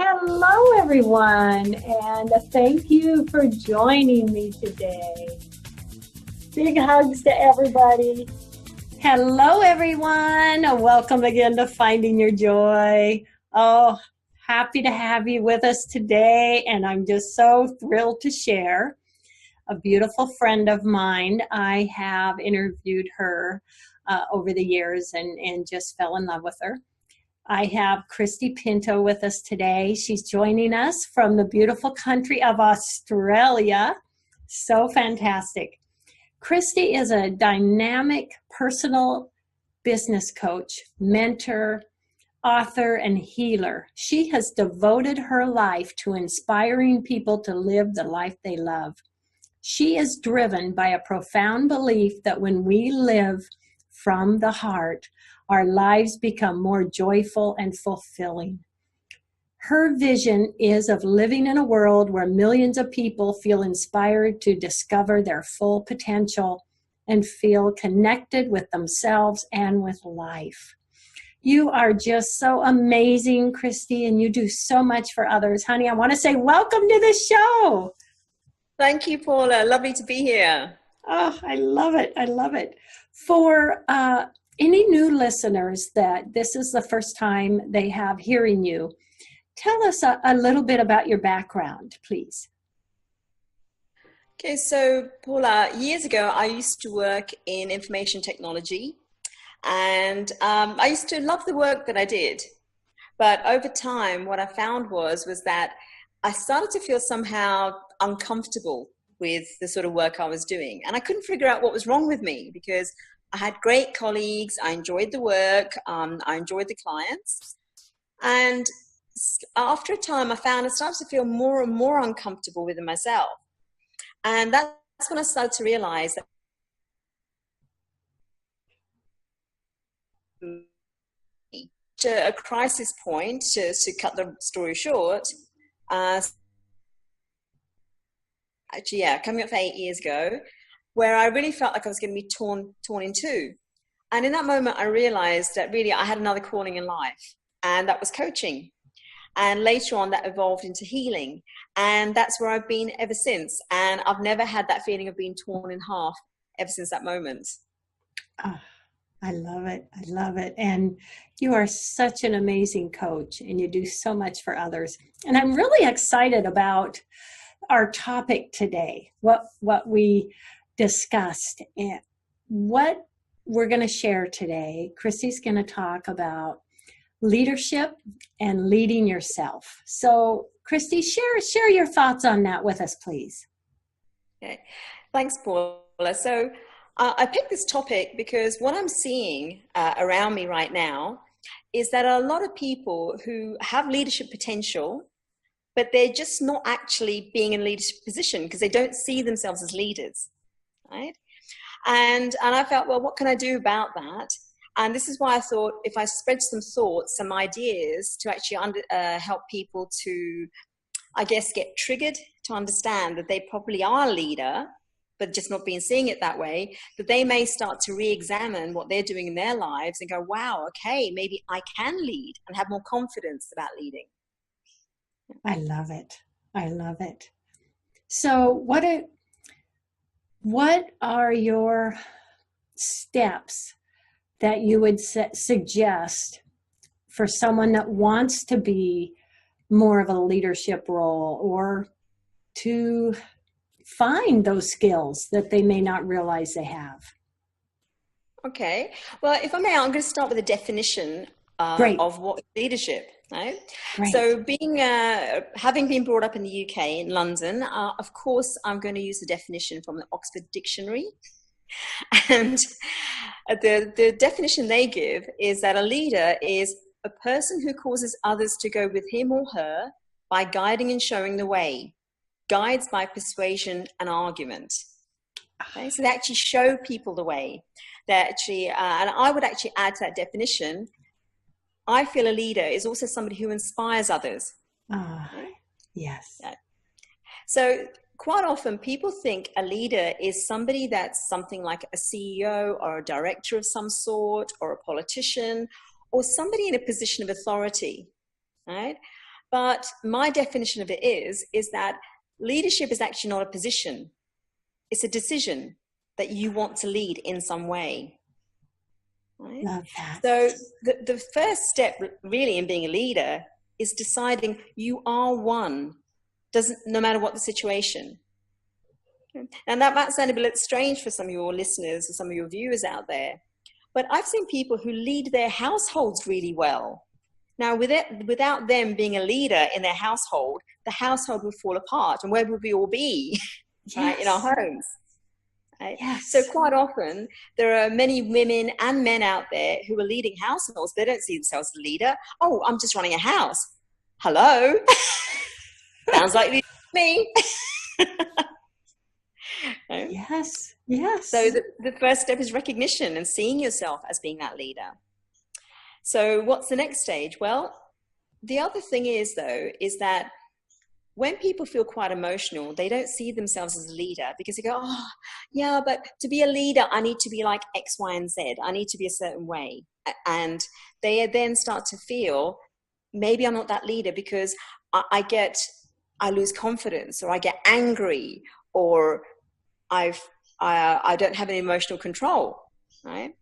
Hello, everyone, and thank you for joining me today. Big hugs to everybody. Hello, everyone. Welcome again to Finding Your Joy. Oh, happy to have you with us today, and I'm just so thrilled to share a beautiful friend of mine. I have interviewed her over the years and just fell in love with her. I have Christie Pinto with us today. She's joining us from the beautiful country of Australia. So fantastic. Christie is a dynamic personal business coach, mentor, author, and healer. She has devoted her life to inspiring people to live the life they love. She is driven by a profound belief that when we live from the heart, our lives become more joyful and fulfilling. Her vision is of living in a world where millions of people feel inspired to discover their full potential and feel connected with themselves and with life. You are just so amazing, Christie, and you do so much for others. Honey, I want to say welcome to the show. Thank you, Paula. Lovely to be here. Oh, I love it. I love it. For any new listeners that this is the first time they have hearing you, tell us a little bit about your background, please. Okay, so Paula, years ago, I used to work in information technology, and I used to love the work that I did. But over time, what I found was that I started to feel somehow uncomfortable with the sort of work I was doing. And I couldn't figure out what was wrong with me because I had great colleagues. I enjoyed the work. I enjoyed the clients. And after a time, I started to feel more and more uncomfortable within myself. And that's when I started to realize that a crisis point, to cut the story short, coming up for 8 years ago, where I really felt like I was going to be torn in two. And in that moment, I realized that really I had another calling in life, and that was coaching. And later on, that evolved into healing. And that's where I've been ever since. And I've never had that feeling of being torn in half ever since that moment. Oh, I love it. I love it. And you are such an amazing coach, and you do so much for others. And I'm really excited about our topic today, what we discussed and what we're going to share today. Christie's going to talk about leadership and leading yourself. So Christie, share your thoughts on that with us, please. Okay. Thanks, Paula. So I picked this topic because what I'm seeing around me right now is that a lot of people who have leadership potential, but they're just not actually being in a leadership position because they don't see themselves as leaders, right? And I felt, well, what can I do about that? And this is why I thought if I spread some thoughts, some ideas to actually help people to, I guess, get triggered to understand that they probably are a leader, but just not being seeing it that way, that they may start to re-examine what they're doing in their lives and go, wow, okay, maybe I can lead and have more confidence about leading. I love it. I love it. So what are your steps that you would suggest for someone that wants to be more of a leadership role or to find those skills that they may not realize they have? Okay. Well, if I may, I'm going to start with a definition of what leadership. Right? So having been brought up in the UK, in London, of course, I'm going to use the definition from the Oxford Dictionary. And the definition they give is that a leader is a person who causes others to go with him or her by guiding and showing the way, guides by persuasion and argument. Okay? So they actually show people the way. They actually, and I would actually add to that definition, I feel a leader is also somebody who inspires others. Yes. So quite often people think a leader is somebody that's something like a CEO or a director of some sort or a politician or somebody in a position of authority, right? But my definition of it is that leadership is actually not a position. It's a decision that you want to lead in some way. Right? Love that. So the first step really in being a leader is deciding you are one, no matter what the situation. And that might sound a bit strange for some of your listeners or some of your viewers out there, but I've seen people who lead their households really well. Now, without them being a leader in their household, the household would fall apart. And where would we all be? Yes. Right? In our homes. Right? Yes. So quite often, there are many women and men out there who are leading households. They don't see themselves as a leader. Oh, I'm just running a house. Hello? Sounds like me. Right? Yes. Yes. So the first step is recognition and seeing yourself as being that leader. So what's the next stage? Well, the other thing is, though, is that when people feel quite emotional, they don't see themselves as a leader because they go, oh, yeah, but to be a leader, I need to be like X, Y, and Z. I need to be a certain way. And they then start to feel, maybe I'm not that leader because I lose confidence, or I get angry, or I don't have any emotional control, right?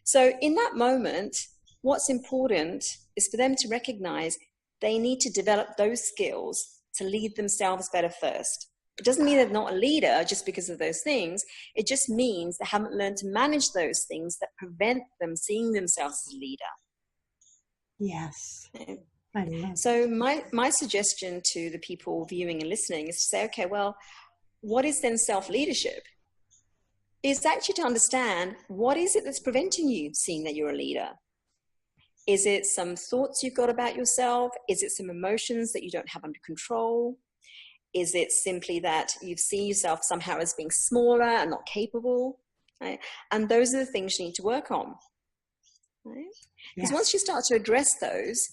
So in that moment, what's important is for them to recognize they need to develop those skills to lead themselves better first. It doesn't mean they're not a leader just because of those things. It just means they haven't learned to manage those things that prevent them seeing themselves as a leader. Yes. I love so my suggestion to the people viewing and listening is to say, okay, well, what is then self-leadership? Is actually to understand what is it that's preventing you seeing that you're a leader. Is it some thoughts you've got about yourself? Is it some emotions that you don't have under control? Is it simply that you see yourself somehow as being smaller and not capable? Right? And those are the things you need to work on. Right? Because once you start to address those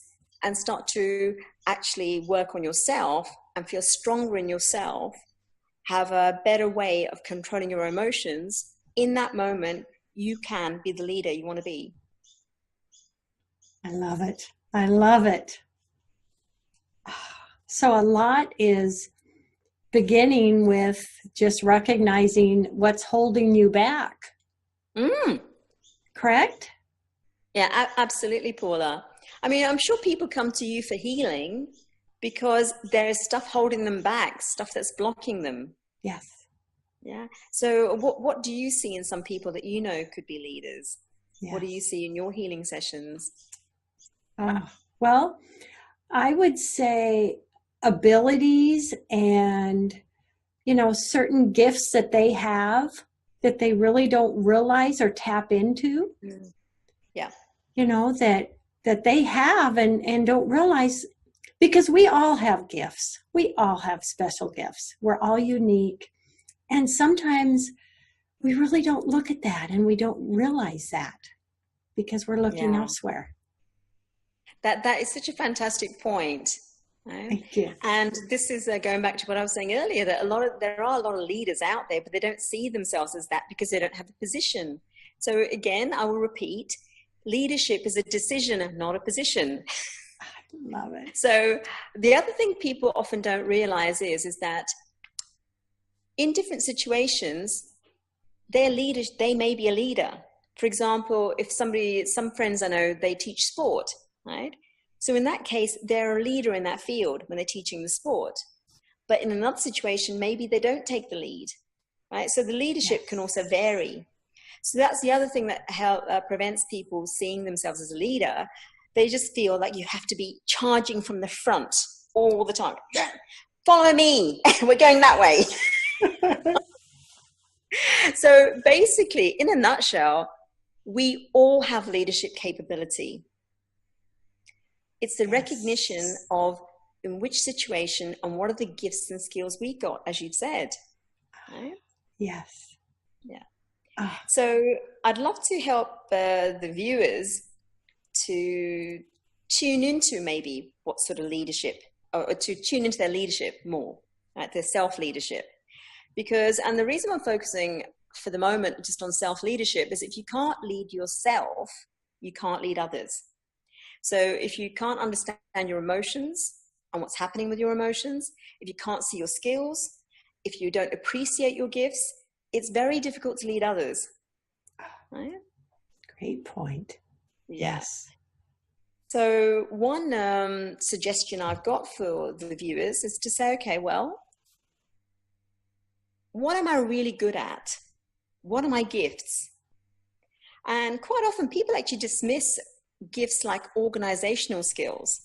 and start to actually work on yourself and feel stronger in yourself, have a better way of controlling your emotions, in that moment, you can be the leader you want to be. I love it. I love it. So a lot is beginning with just recognizing what's holding you back. Correct? Yeah, absolutely, Paula. I mean, I'm sure people come to you for healing because there is stuff holding them back, stuff that's blocking them. Yes. Yeah. So what do you see in some people that you know could be leaders? Yes. What do you see in your healing sessions? Well, I would say abilities and, certain gifts that they have that they really don't realize or tap into. Yeah. That they have and don't realize, because we all have gifts. We all have special gifts. We're all unique. And sometimes we really don't look at that and we don't realize that because we're looking elsewhere. That is such a fantastic point. Right? Thank you. And this is going back to what I was saying earlier, that there are a lot of leaders out there, but they don't see themselves as that because they don't have a position. So again, I will repeat, leadership is a decision, not a position. I love it. So the other thing people often don't realize is that in different situations, their leaders, they may be a leader. For example, if some friends I know, they teach sport, right? So in that case, they're a leader in that field when they're teaching the sport. But in another situation, maybe they don't take the lead, right? So the leadership can also vary. So that's the other thing that prevents people seeing themselves as a leader. They just feel like you have to be charging from the front all the time. Follow me, we're going that way. So basically, in a nutshell, we all have leadership capability. It's the recognition of in which situation and what are the gifts and skills we got, as you've said. Right? Yes. Yeah. So I'd love to help the viewers to tune into maybe what sort of leadership, or to tune into their leadership more, right? Their self-leadership. And the reason I'm focusing for the moment just on self-leadership is if you can't lead yourself, you can't lead others. So if you can't understand your emotions, on what's happening with your emotions, if you can't see your skills, if you don't appreciate your gifts, it's very difficult to lead others. Right? Great point. Yes. So one suggestion I've got for the viewers is to say, okay, well, what am I really good at? What are my gifts? And quite often people actually dismiss gifts like organizational skills.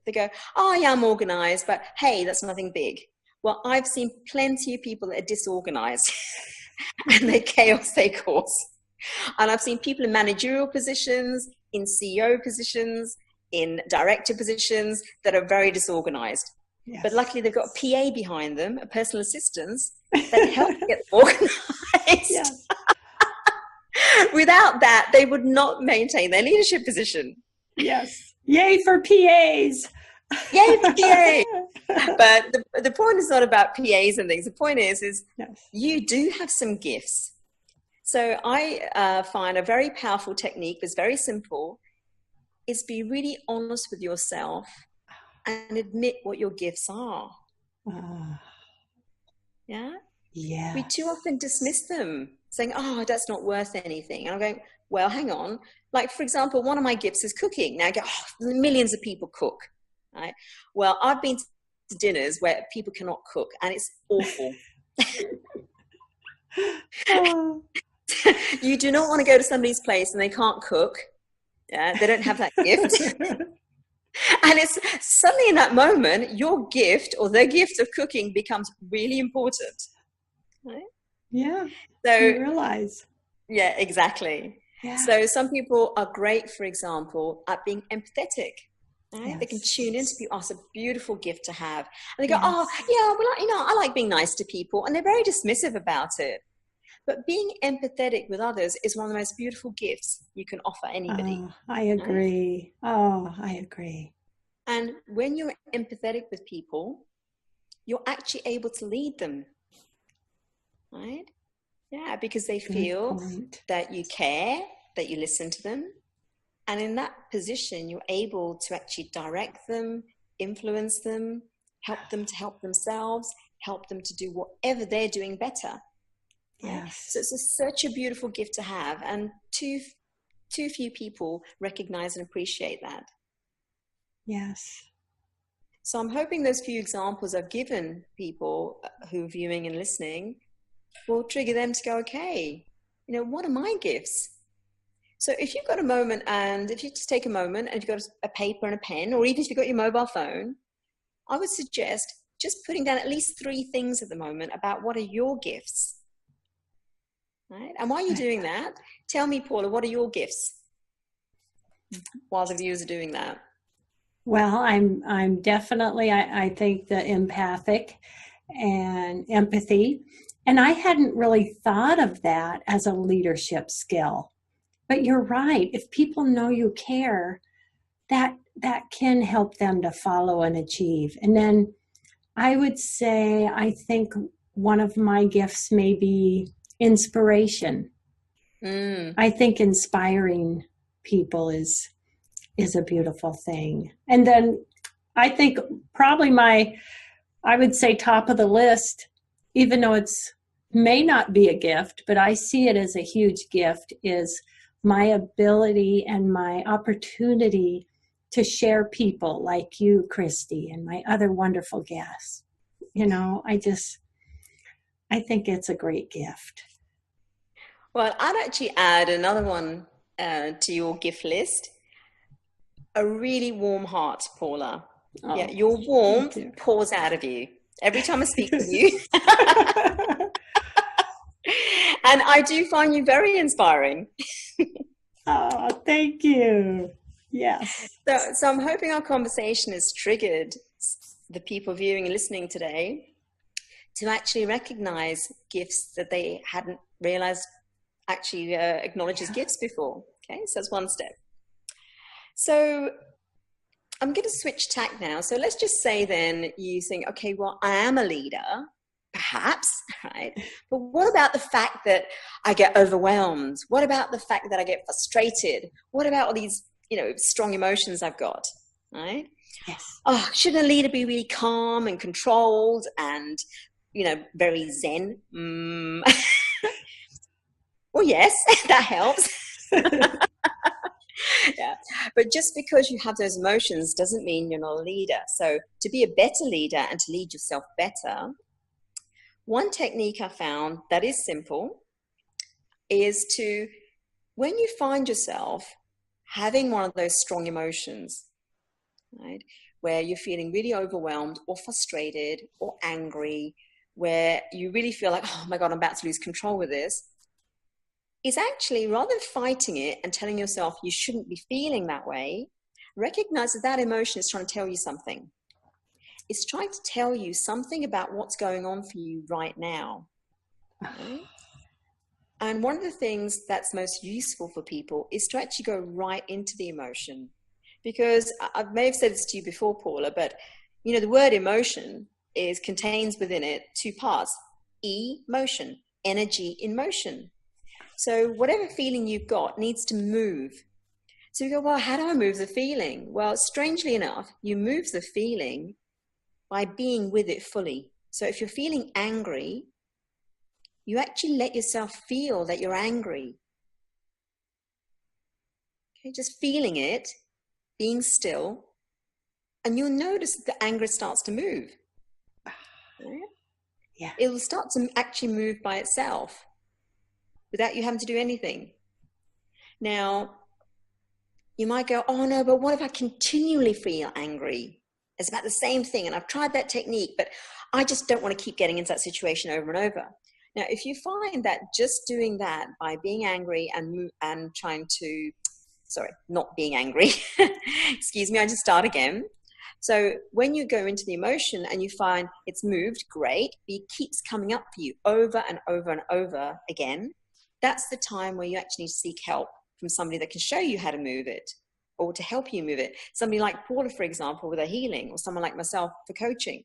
They go, oh yeah, I'm organized, but hey, that's nothing big. Well, I've seen plenty of people that are disorganized and the chaos they cause. And I've seen people in managerial positions, in CEO positions, in director positions that are very disorganized. Yes. But luckily they've got a PA behind them, a personal assistant that helps get organized. Yes. Without that, they would not maintain their leadership position. Yes. Yay for PAs. Yay for PAs. But the point is not about PAs and things. The point is yes, you do have some gifts. So I find a very powerful technique that's very simple is be really honest with yourself and admit what your gifts are. Yeah? Yeah. We too often dismiss them, saying, oh, that's not worth anything. And I'm going, well, hang on. Like, for example, one of my gifts is cooking. Now I go, oh, millions of people cook. Right? Well, I've been to dinners where people cannot cook, and it's awful. You do not want to go to somebody's place and they can't cook. Yeah, they don't have that gift. And it's suddenly in that moment, your gift or their gift of cooking becomes really important. Right? Yeah. So you realize. Yeah, exactly. Yeah. So some people are great, for example, at being empathetic. Right? Yes. They can tune into people. Oh, it's a beautiful gift to have. And they go, yes, oh, yeah, well, I like being nice to people. And they're very dismissive about it. But being empathetic with others is one of the most beautiful gifts you can offer anybody. Oh, I agree. Right? Oh, I agree. And when you're empathetic with people, you're actually able to lead them. Right? Yeah, because they feel that you care, that you listen to them. And in that position, you're able to actually direct them, influence them, help them to help themselves, help them to do whatever they're doing better. Yes. So it's such a beautiful gift to have, and too few people recognize and appreciate that. Yes. So I'm hoping those few examples I've given people who are viewing and listening will trigger them to go, okay, what are my gifts? So if you've got a moment, and if you just take a moment and you've got a paper and a pen, or even if you've got your mobile phone, I would suggest just putting down at least 3 things at the moment about what are your gifts. Right? And while you're doing that, tell me, Paula, what are your gifts while the viewers are doing that? Well, I'm definitely, I think the empathic and empathy. And I hadn't really thought of that as a leadership skill. But you're right. If people know you care, that can help them to follow and achieve. And then I would say, I think one of my gifts may be inspiration. I think inspiring people is a beautiful thing. And then I think probably I would say top of the list, even though it's may not be a gift, but I see it as a huge gift, is my ability and my opportunity to share people like you, Christie, and my other wonderful guests. I think it's a great gift. Well, I'd actually add another one to your gift list. A really warm heart, Paula. Oh, yeah, your warmth pours out of you every time I speak to you. And I do find you very inspiring. Oh, thank you. Yes. So I'm hoping our conversation has triggered the people viewing and listening today to actually recognize gifts that they hadn't realized actually acknowledged as gifts before. Okay, so that's one step. So I'm going to switch tack now. So let's just say then you think, okay, well, I am a leader, perhaps, right? But what about the fact that I get overwhelmed? What about the fact that I get frustrated? What about all these, strong emotions I've got, right? Yes. Oh, shouldn't a leader be really calm and controlled and, very zen? Well, yes, that helps. Yeah. But just because you have those emotions doesn't mean you're not a leader. So to be a better leader and to lead yourself better, one technique I found that is simple is to, when you find yourself having one of those strong emotions, right, where you're feeling really overwhelmed or frustrated or angry, where you really feel like, oh my God, I'm about to lose control with this, is actually, rather than fighting it and telling yourself you shouldn't be feeling that way, recognize that that emotion is trying to tell you something. It's trying to tell you something about what's going on for you right now. Right? And one of the things that's most useful for people is to actually go right into the emotion. Because I may have said this to you before, Paula, but the word emotion contains within it two parts: emotion, energy in motion. So whatever feeling you've got needs to move. So you go, well, how do I move the feeling? Well, strangely enough, you move the feeling by being with it fully. So if you're feeling angry, you actually let yourself feel that you're angry. Okay, just feeling it, being still, and you'll notice that the anger starts to move. Right? Yeah. It will start to actually move by itself without you having to do anything. Now, you might go, oh no, but what if I continually feel angry? It's about the same thing, and I've tried that technique, but I just don't want to keep getting into that situation over and over. Now, if you find that just doing that by being angry and trying to, not being angry, excuse me, I just start again. So when you go into the emotion and you find it's moved, great, but it keeps coming up for you over and over and over again, that's the time where you actually need to seek help from somebody that can show you how to move it or to help you move it. Somebody like Paula, for example, with her healing, or someone like myself for coaching.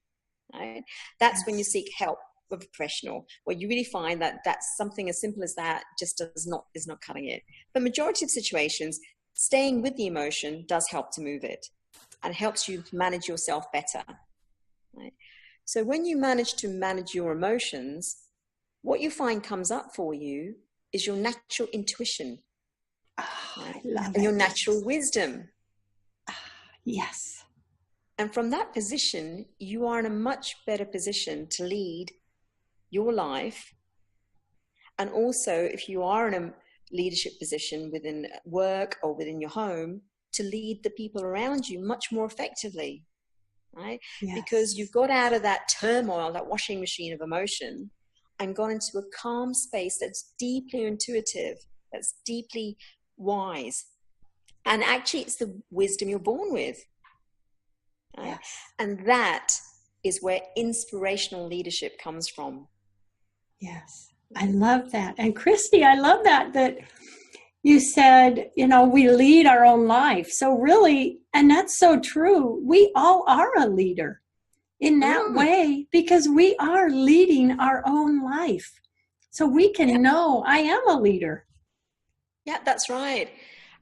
Right? That's when you seek help with a professional, where you really find that that's something as simple as that just is not cutting it. But majority of situations, staying with the emotion does help to move it and helps you manage yourself better. Right? So when you manage to manage your emotions, what you find comes up for you is your natural intuition. I love and your it. natural wisdom. Yes. And from that position, you are in a much better position to lead your life. And also, if you are in a leadership position within work or within your home, to lead the people around you much more effectively, right? Yes. Because you've got out of that turmoil, that washing machine of emotion, and gone into a calm space that's deeply intuitive, that's deeply wise. And actually, it's the wisdom you're born with. Right? Yes. And that is where inspirational leadership comes from. Yes. I love that. And Christie, I love that you said, we lead our own life. So really, and that's so true, we all are a leader in that way, because we are leading our own life. So we can know I am a leader. Yeah, that's right.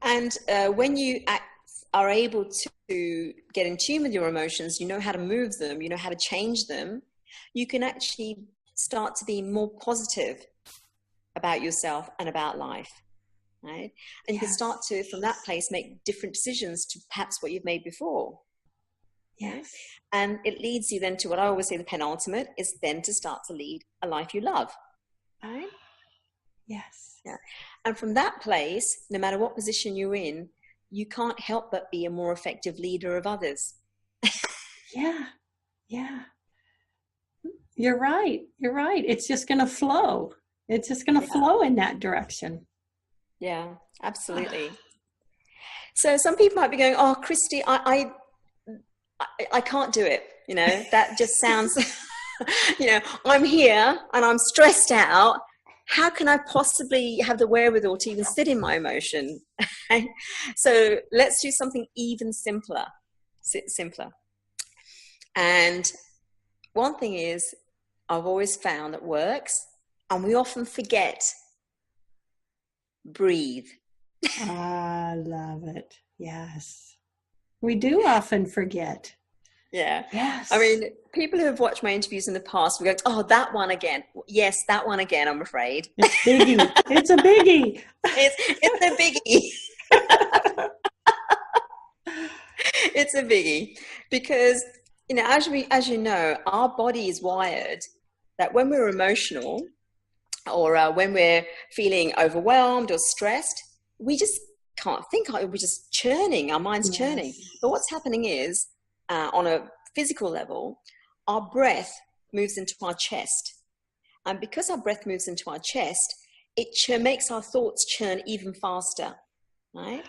And when you are able to get in tune with your emotions, you know how to move them, you know how to change them, you can actually start to be more positive about yourself and about life, right? And you can start to, from that place, make different decisions to perhaps what you've made before. Yes. Right? And it leads you then to what I always say, the penultimate is then to start to lead a life you love, right? Yes. Yeah. And from that place, no matter what position you're in, you can't help but be a more effective leader of others. Yeah. Yeah. You're right. You're right. It's just going to flow. It's just going to flow in that direction. Yeah, absolutely. So some people might be going, oh, Christie, I can't do it. That just sounds, I'm here and I'm stressed out. How can I possibly have the wherewithal to even sit in my emotion? So let's do something even simpler. And one thing is, I've always found that works, and we often forget, breathe. I love it. Yes. We do often forget. Yeah. Yes. I mean, people who have watched my interviews in the past will go, oh, that one again. Yes, that one again, I'm afraid. It's biggie. It's a biggie. It's a biggie. It's a biggie because, as you know, our body is wired that when we're emotional or when we're feeling overwhelmed or stressed, we just can't think. We're just churning. Our mind's churning. But what's happening is, on a physical level, our breath moves into our chest. And because our breath moves into our chest, it makes our thoughts churn even faster, right?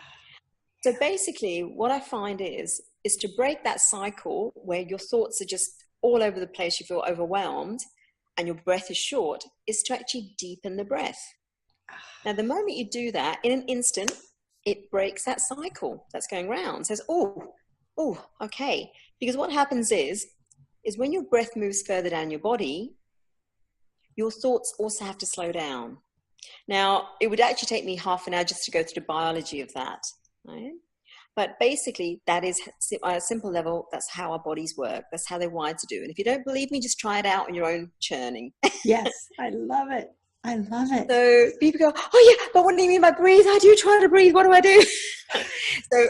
So basically, what I find is to break that cycle where your thoughts are just all over the place, you feel overwhelmed, and your breath is short, is to actually deepen the breath. Now, the moment you do that, in an instant, it breaks that cycle that's going round. It says, oh, okay. Because what happens is when your breath moves further down your body, your thoughts also have to slow down. Now, it would actually take me half an hour just to go through the biology of that, right? But basically, that is, on a simple level, that's how our bodies work. That's how they're wired to do. And if you don't believe me, just try it out on your own churning. Yes, I love it. I love it. So people go, oh yeah, but what do you mean by breathe? How do you try to breathe? What do I do? So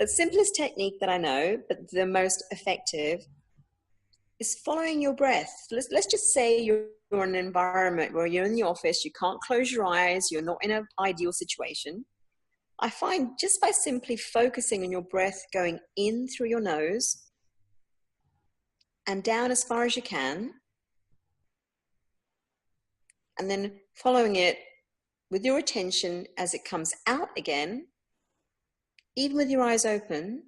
the simplest technique that I know, but the most effective, is following your breath. Let's just say you're in an environment where you're in the office, you can't close your eyes, you're not in an ideal situation. I find just by simply focusing on your breath going in through your nose and down as far as you can, and then following it with your attention as it comes out again, even with your eyes open,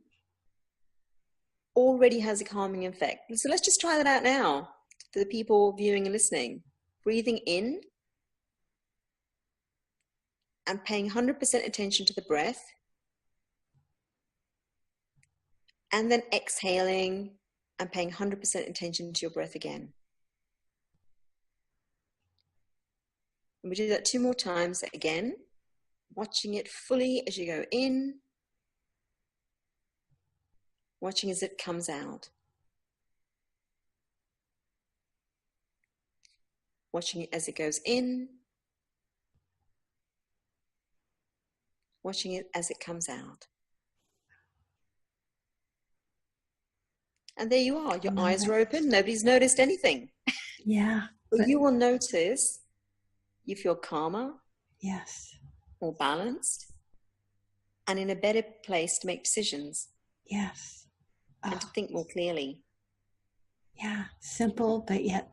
already has a calming effect. So let's just try that out now for the people viewing and listening. Breathing in and paying 100% attention to the breath, and then exhaling and paying 100% attention to your breath again. And we do that 2 more times again, watching it fully as you go in, watching as it comes out. Watching it as it goes in, watching it as it comes out. And there you are. Your eyes are open. Nobody's noticed anything. Yeah. But you will notice you feel calmer. Yes. More balanced. And in a better place to make decisions. Yes. And to think more clearly. Yeah. Simple, but yet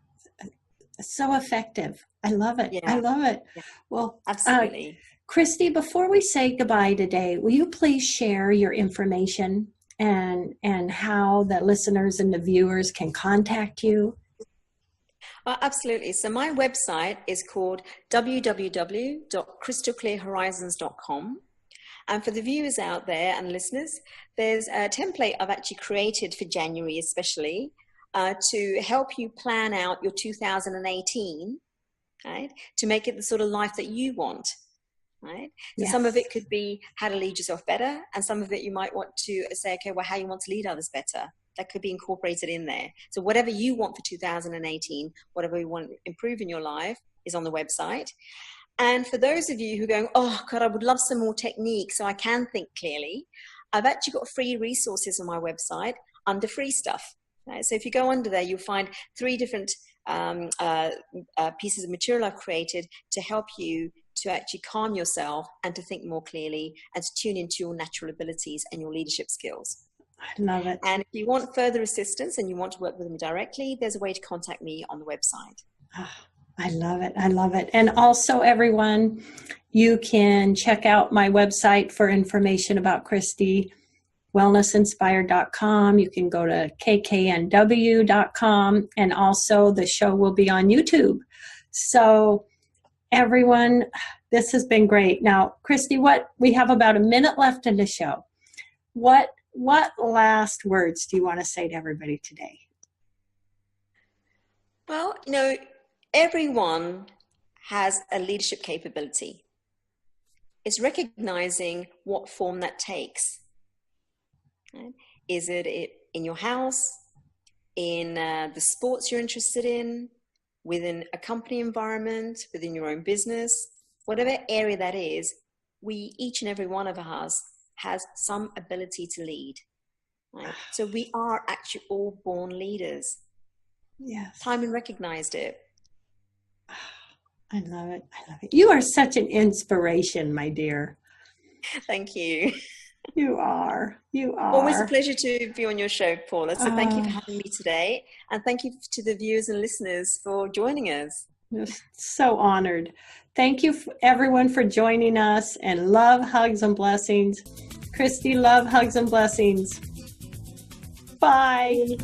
so effective. I love it. Yeah. I love it. Yeah. Well, absolutely. Christie, before we say goodbye today, will you please share your information and how the listeners and the viewers can contact you? Absolutely. So my website is called www.crystalclearhorizons.com. And for the viewers out there and listeners, there's a template I've actually created for January especially to help you plan out your 2018, right? To make it the sort of life that you want. Right? So yes. Some of it could be how to lead yourself better, and some of it you might want to say, okay, well, how you want to lead others better. That could be incorporated in there. So whatever you want for 2018, whatever you want to improve in your life is on the website. And for those of you who are going, oh God, I would love some more technique so I can think clearly, I've actually got free resources on my website under free stuff. Right? So if you go under there, you'll find 3 different pieces of material I've created to help you to actually calm yourself and to think more clearly and to tune into your natural abilities and your leadership skills. I love it. And if you want further assistance and you want to work with me directly, there's a way to contact me on the website. Oh, I love it. I love it. And also, everyone, you can check out my website for information about Christie, wellnessinspired.com. You can go to kknw.com, and also the show will be on YouTube. So everyone, this has been great. Now, Christie, we have about a minute left in the show. What last words do you want to say to everybody today? Well, everyone has a leadership capability. It's recognizing what form that takes. Right? Is it in your house, in the sports you're interested in, within a company environment, within your own business, whatever area that is, each and every one of us has some ability to lead. Right? So we are actually all born leaders. Yes. Timon recognized it. I love it. I love it. You are such an inspiration, my dear. Thank you. You are. You are. Always a pleasure to be on your show, Paula. So thank you for having me today. And thank you to the viewers and listeners for joining us. Just so honored. Thank you, everyone, for joining us. And love, hugs, and blessings. Christie, love, hugs, and blessings. Bye.